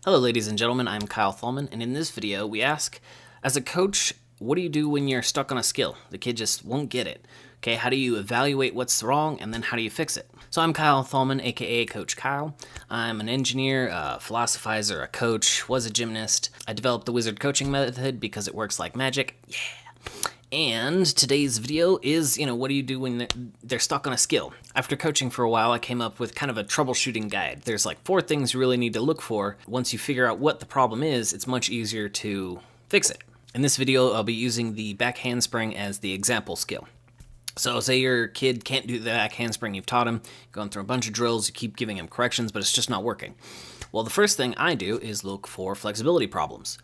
Hello ladies and gentlemen, I'm Kyle Thalman, and in this video we ask, as a coach, what do you do when you're stuck on a skill? The kid just won't get it. Okay, how do you evaluate what's wrong, and then how do you fix it? So I'm Kyle Thalman, aka Coach Kyle. I'm an engineer, a philosophizer, a coach, was a gymnast. I developed the wizard coaching method because it works like magic. Yeah. And today's video is, what do you do when they're stuck on a skill? After coaching for a while, I came up with kind of a troubleshooting guide. There's like 4 things you really need to look for. Once you figure out what the problem is, it's much easier to fix it. In this video, I'll be using the back handspring as the example skill. So say your kid can't do the back handspring you've taught him, going through a bunch of drills, you keep giving him corrections, but it's just not working. Well, the first thing I do is look for flexibility problems.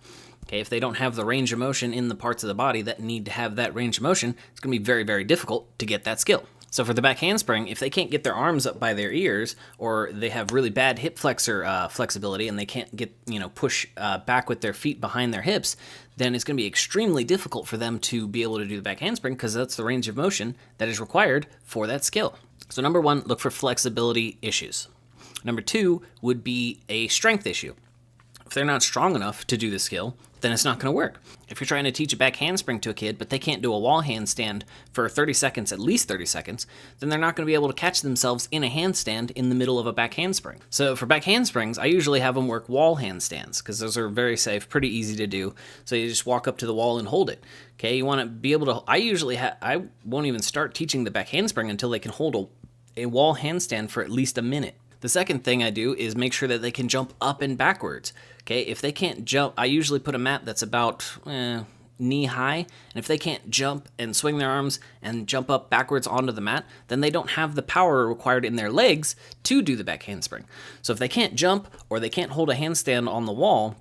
Okay, if they don't have the range of motion in the parts of the body that need to have that range of motion, it's going to be very, very difficult to get that skill. So for the back handspring, if they can't get their arms up by their ears, or they have really bad hip flexor flexibility and they can't get, push back with their feet behind their hips, then it's going to be extremely difficult for them to be able to do the back handspring because that's the range of motion that is required for that skill. So number 1, look for flexibility issues. Number 2 would be a strength issue. If they're not strong enough to do the skill, then it's not going to work. If you're trying to teach a back handspring to a kid, but they can't do a wall handstand for 30 seconds, at least 30 seconds, then they're not going to be able to catch themselves in a handstand in the middle of a back handspring. So for back handsprings, I usually have them work wall handstands because those are very safe, pretty easy to do. So you just walk up to the wall and hold it. Okay, you want to be able to, I won't even start teaching the back handspring until they can hold a wall handstand for at least a minute. The second thing I do is make sure that they can jump up and backwards. Okay, if they can't jump, I usually put a mat that's about knee high, and if they can't jump and swing their arms and jump up backwards onto the mat, then they don't have the power required in their legs to do the back handspring. So if they can't jump or they can't hold a handstand on the wall,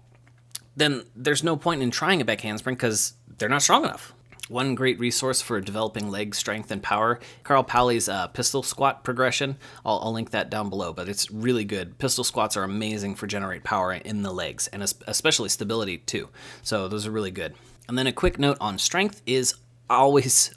then there's no point in trying a back handspring because they're not strong enough. One great resource for developing leg strength and power, Carl Pauli's pistol squat progression. I'll link that down below, but it's really good. Pistol squats are amazing for generate power in the legs, and especially stability too. So those are really good. And then a quick note on strength is always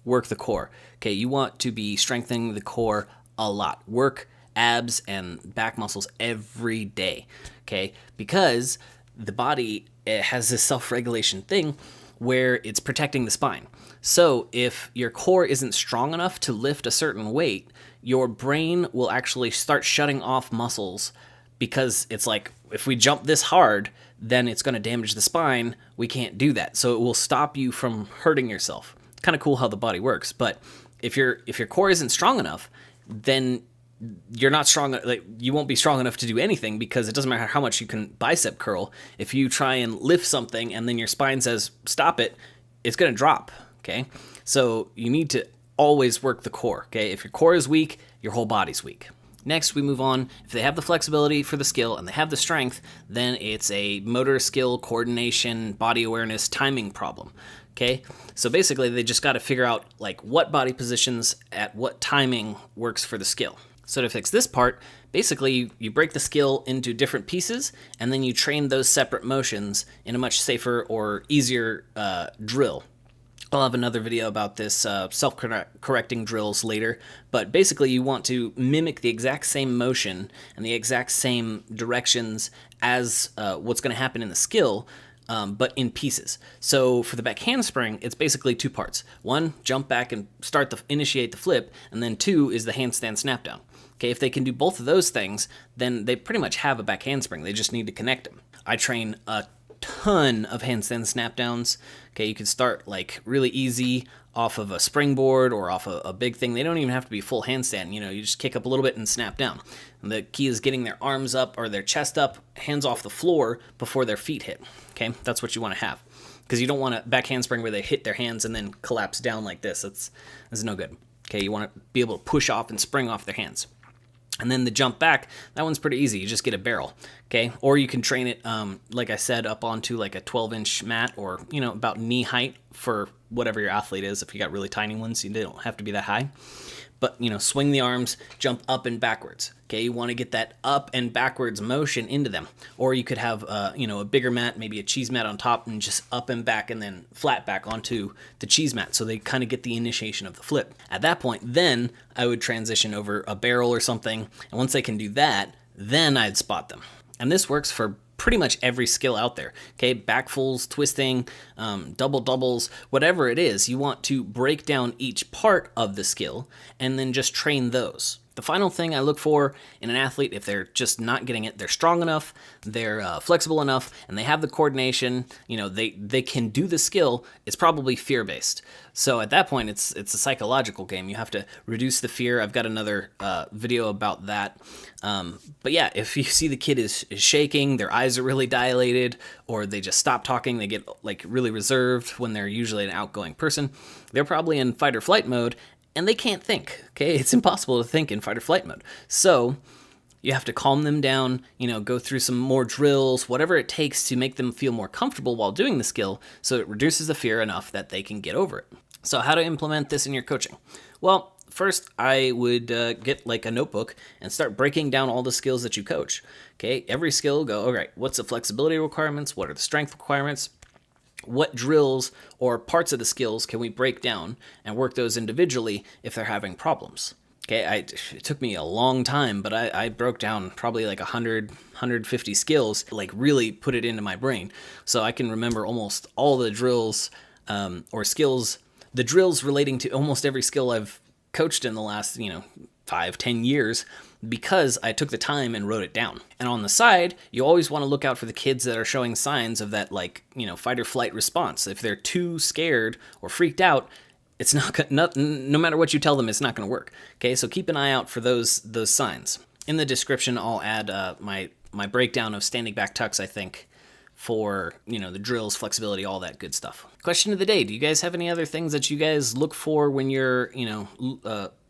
work the core. Okay, you want to be strengthening the core a lot. Work abs and back muscles every day, okay? Because the body has this self-regulation thing where it's protecting the spine. So if your core isn't strong enough to lift a certain weight, your brain will actually start shutting off muscles because it's like, if we jump this hard, then it's going to damage the spine. We can't do that. So it will stop you from hurting yourself. Kind of cool how the body works. But if your core isn't strong enough, then you're not strong, like you won't be strong enough to do anything because it doesn't matter how much you can bicep curl. If you try and lift something and then your spine says stop it, it's going to drop, okay? So you need to always work the core, okay? If your core is weak, your whole body's weak. Next, we move on. If they have the flexibility for the skill and they have the strength, then it's a motor skill, coordination, body awareness, timing problem. Okay, so basically they just got to figure out like what body positions at what timing works for the skill. So to fix this part, basically you break the skill into different pieces and then you train those separate motions in a much safer or easier drill. I'll have another video about this self-correcting drills later, but basically you want to mimic the exact same motion and the exact same directions as what's going to happen in the skill, but in pieces. So for the back handspring, it's basically 2 parts. 1, jump back and initiate the flip, and then 2 is the handstand snap down. Okay, if they can do both of those things, then they pretty much have a back handspring. They just need to connect them. I train a ton of handstand snap downs. Okay, you can start like really easy off of a springboard or off a big thing. They don't even have to be full handstand. You just kick up a little bit and snap down. And the key is getting their arms up or their chest up, hands off the floor before their feet hit. Okay, that's what you want to have. Because you don't want a back handspring where they hit their hands and then collapse down like this. That's no good. Okay, you want to be able to push off and spring off their hands. And then the jump back, that one's pretty easy. You just get a barrel, okay? Or you can train it, like I said, up onto like a 12-inch mat or, about knee height for whatever your athlete is. If you got really tiny ones, you don't have to be that high. But, swing the arms, jump up and backwards, okay? You want to get that up and backwards motion into them. Or you could have, a bigger mat, maybe a cheese mat on top and just up and back and then flat back onto the cheese mat. So they kind of get the initiation of the flip. At that point, then I would transition over a barrel or something. And once they can do that, then I'd spot them. And this works for pretty much every skill out there. Okay, back fulls, twisting, double doubles, whatever it is, you want to break down each part of the skill and then just train those. The final thing I look for in an athlete, if they're just not getting it, they're strong enough, they're flexible enough, and they have the coordination, they can do the skill, it's probably fear-based. So at that point, it's a psychological game. You have to reduce the fear. I've got another video about that. But yeah, if you see the kid is shaking, their eyes are really dilated, or they just stop talking, they get like really reserved when they're usually an outgoing person, they're probably in fight or flight mode, and they can't think, okay? It's impossible to think in fight or flight mode. So you have to calm them down, go through some more drills, whatever it takes to make them feel more comfortable while doing the skill so it reduces the fear enough that they can get over it. So how to implement this in your coaching? Well, first I would get like a notebook and start breaking down all the skills that you coach. Okay, every skill, go, all right, what's the flexibility requirements? What are the strength requirements? What drills or parts of the skills can we break down and work those individually if they're having problems? Okay, it took me a long time, but I broke down probably like 100, 150 skills, like really put it into my brain. So I can remember almost all the drills or skills, the drills relating to almost every skill I've coached in the last, 5-10 years, because I took the time and wrote it down. And on the side, you always want to look out for the kids that are showing signs of that, fight or flight response. If they're too scared or freaked out, it's no matter what you tell them, it's not going to work. Okay, so keep an eye out for those signs. In the description, I'll add my breakdown of standing back tucks, I think, for the drills, flexibility, all that good stuff. Question of the day: do you guys have any other things that you guys look for when you're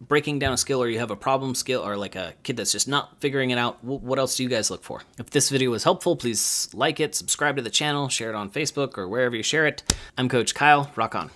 breaking down a skill, or you have a problem skill, or like a kid that's just not figuring it out? What else do you guys look for? If this video was helpful, please like it, subscribe to the channel, share it on Facebook or wherever you share it. I'm Coach Kyle. Rock on.